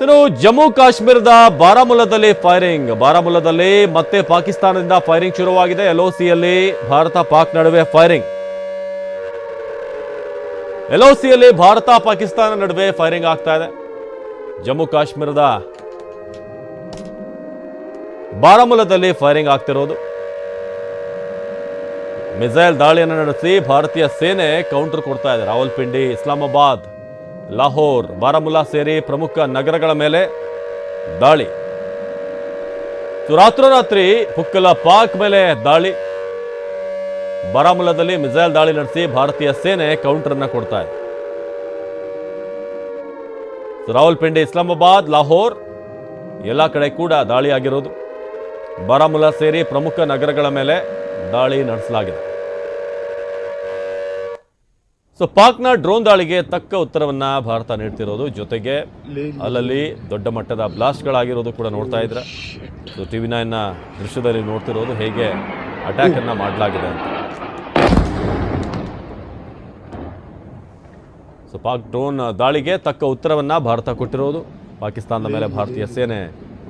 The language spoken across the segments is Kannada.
ಇನ್ನು ಜಮ್ಮು ಕಾಶ್ಮೀರದ ಬಾರಾಮುಲ್ಲಾದಲ್ಲಿ ಬಾರಾಮುಲ್ಲಾದಲ್ಲಿ ಮತ್ತೆ ಪಾಕಿಸ್ತಾನದಿಂದ ಫೈರಿಂಗ್ ಶುರುವಾಗಿದೆ. LOCಯಲ್ಲಿ ಭಾರತ ಪಾಕ್ ನಡುವೆ ಫೈರಿಂಗ್. LOCಯಲ್ಲಿ ಭಾರತ ಪಾಕಿಸ್ತಾನ ನಡುವೆ ಫೈರಿಂಗ್ ಆಗ್ತಾ ಇದೆ. ಜಮ್ಮು ಕಾಶ್ಮೀರದ ಬಾರಾಮುಲ್ಲಾದಲ್ಲಿ ಫೈರಿಂಗ್ ಆಗ್ತಿರೋದು. ಮಿಸೈಲ್ ದಾಳಿಯನ್ನು ನಡೆಸಿ ಭಾರತೀಯ ಸೇನೆ ಕೌಂಟರ್ ಕೊಡ್ತಾ ಇದೆ. ರಾವಲ್ಪಿಂಡಿ, ಇಸ್ಲಾಮಾಬಾದ್, ಲಾಹೋರ್, ಬಾರಾಮುಲ್ಲಾ ಸೇರಿ ಪ್ರಮುಖ ನಗರಗಳ ಮೇಲೆ ದಾಳಿ. ರಾತ್ರೋರಾತ್ರಿ ಪುಕ್ಕಲ ಪಾಕ್ ಮೇಲೆ ದಾಳಿ. ಬಾರಾಮುಲ್ಲಾದಲ್ಲಿ ಮಿಸೈಲ್ ದಾಳಿ ನಡೆಸಿ ಭಾರತೀಯ ಸೇನೆ ಕೌಂಟರ್ ಅನ್ನ ಕೊಡ್ತಾ ಇದೆ. ರಾವಲ್ಪಿಂಡಿ, ಇಸ್ಲಾಮಾಬಾದ್, ಲಾಹೋರ್ ಎಲ್ಲ ಕಡೆ ಕೂಡ ದಾಳಿ ಆಗಿರೋದು. ಬಾರಾಮುಲ್ಲಾ ಸೇರಿ ಪ್ರಮುಖ ನಗರಗಳ ಮೇಲೆ ದಾಳಿ ನಡೆಸಲಾಗಿದೆ. ಪಾಕ್ನ ಡ್ರೋನ್ ದಾಳಿಗೆ ತಕ್ಕ ಉತ್ತರವನ್ನ ಭಾರತ ನೀಡ್ತಿರೋದು. ಜೊತೆಗೆ ಅಲ್ಲಲ್ಲಿ ದೊಡ್ಡ ಮಟ್ಟದ ಬ್ಲಾಸ್ಟ್ಗಳಾಗಿರೋದು ಕೂಡ ನೋಡ್ತಾ ಇದ್ರೆ. TV9 ದೃಶ್ಯದಲ್ಲಿ ನೋಡ್ತಿರೋದು ಹೇಗೆ ಅಟ್ಯಾಕ್ ಅನ್ನ ಮಾಡಲಾಗಿದೆ ಅಂತ. ಪಾಕ್ ಡ್ರೋನ್ ದಾಳಿಗೆ ತಕ್ಕ ಉತ್ತರವನ್ನ ಭಾರತ ಕೊಟ್ಟಿರೋದು. ಪಾಕಿಸ್ತಾನದ ಮೇಲೆ ಭಾರತೀಯ ಸೇನೆ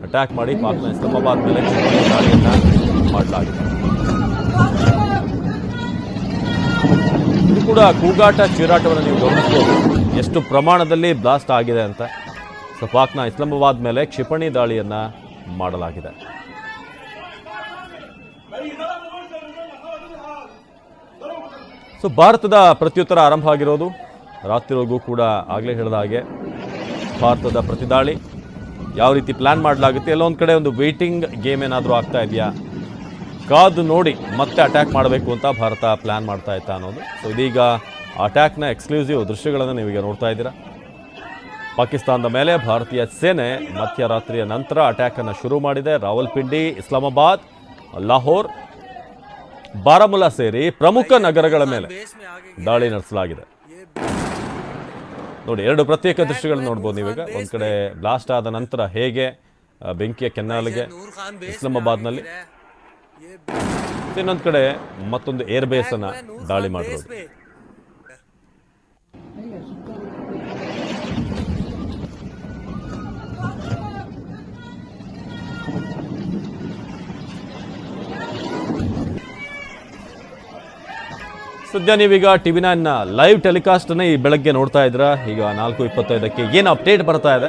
ಅಟ್ಯಾಕ್ ಮಾಡಿ ಪಾಕ್ನ ಇಸ್ಲಾಮಾಬಾದ್ ಮೇಲೆ ದಾಳಿಯನ್ನ ಮಾಡಲಾಗಿದೆ. ಇದು ಕೂಡ ಕೂಗಾಟ, ಚೀರಾಟವನ್ನು ನೀವು ಗಮನಿಸಬಹುದು, ಎಷ್ಟು ಪ್ರಮಾಣದಲ್ಲಿ ಬ್ಲಾಸ್ಟ್ ಆಗಿದೆ ಅಂತ. ಪಾಕ್ನ ಇಸ್ಲಾಮಾಬಾದ್ ಮೇಲೆ ಕ್ಷಿಪಣಿ ದಾಳಿಯನ್ನ ಮಾಡಲಾಗಿದೆ. ಭಾರತದ ಪ್ರತ್ಯುತ್ತರ ಆರಂಭ ಆಗಿರೋದು. ರಾತ್ರಿವರೆಗೂ ಕೂಡ ಆಗಲೇ ಹೇಳಿದ ಹಾಗೆ ಭಾರತದ ಪ್ರತಿದಾಳಿ ಯಾವ ರೀತಿ ಪ್ಲಾನ್ ಮಾಡಲಾಗುತ್ತೆ, ಎಲ್ಲೊಂದು ಕಡೆ ಒಂದು ವೇಟಿಂಗ್ ಗೇಮ್ ಏನಾದರೂ ಆಗ್ತಾ ಇದೆಯಾ, ಕಾದು ನೋಡಿ ಮತ್ತೆ ಅಟ್ಯಾಕ್ ಮಾಡಬೇಕು ಅಂತ ಭಾರತ ಪ್ಲಾನ್ ಮಾಡ್ತಾ ಇತ್ತಾ ಅನ್ನೋದು. ಇದೀಗ ಅಟ್ಯಾಕ್ನ ಎಕ್ಸ್ಕ್ಲೂಸಿವ್ ದೃಶ್ಯಗಳನ್ನು ನೀವೀಗ ನೋಡ್ತಾ ಇದ್ದೀರಾ. ಪಾಕಿಸ್ತಾನದ ಮೇಲೆ ಭಾರತೀಯ ಸೇನೆ ಮಧ್ಯರಾತ್ರಿಯ ನಂತರ ಅಟ್ಯಾಕನ್ನು ಶುರು ಮಾಡಿದೆ. ರಾವಲ್ಪಿಂಡಿ, ಇಸ್ಲಾಮಾಬಾದ್, ಲಾಹೋರ್, ಬಾರಾಮುಲ್ಲಾ ಸೇರಿ ಪ್ರಮುಖ ನಗರಗಳ ಮೇಲೆ ದಾಳಿ ನಡೆಸಲಾಗಿದೆ. ನೋಡಿ, ಎರಡು ಪ್ರತ್ಯೇಕ ದೃಶ್ಯಗಳನ್ನು ನೋಡ್ಬೋದು ನೀವೀಗ. ಒಂದು ಕಡೆ ಬ್ಲಾಸ್ಟ್ ಆದ ನಂತರ ಹೇಗೆ ಬೆಂಕಿಯ ಕೆನ್ನಾಲಿಗೆ ಇಸ್ಲಾಮಾಬಾದ್ನಲ್ಲಿ, ಇನ್ನೊಂದು ಕಡೆ ಮತ್ತೊಂದು ಏರ್ ಬೇಸ್ ಅನ್ನ ದಾಳಿ ಮಾಡಿರೋದು. ಸದ್ಯ ನೀವೀಗ TV9 ಲೈವ್ ಟೆಲಿಕಾಸ್ಟ್ ಅನ್ನ ಈ ಬೆಳಗ್ಗೆ ನೋಡ್ತಾ ಇದ್ರ. ಈಗ 4:25ಕ್ಕೆ ಏನು ಅಪ್ಡೇಟ್ ಬರ್ತಾ ಇದೆ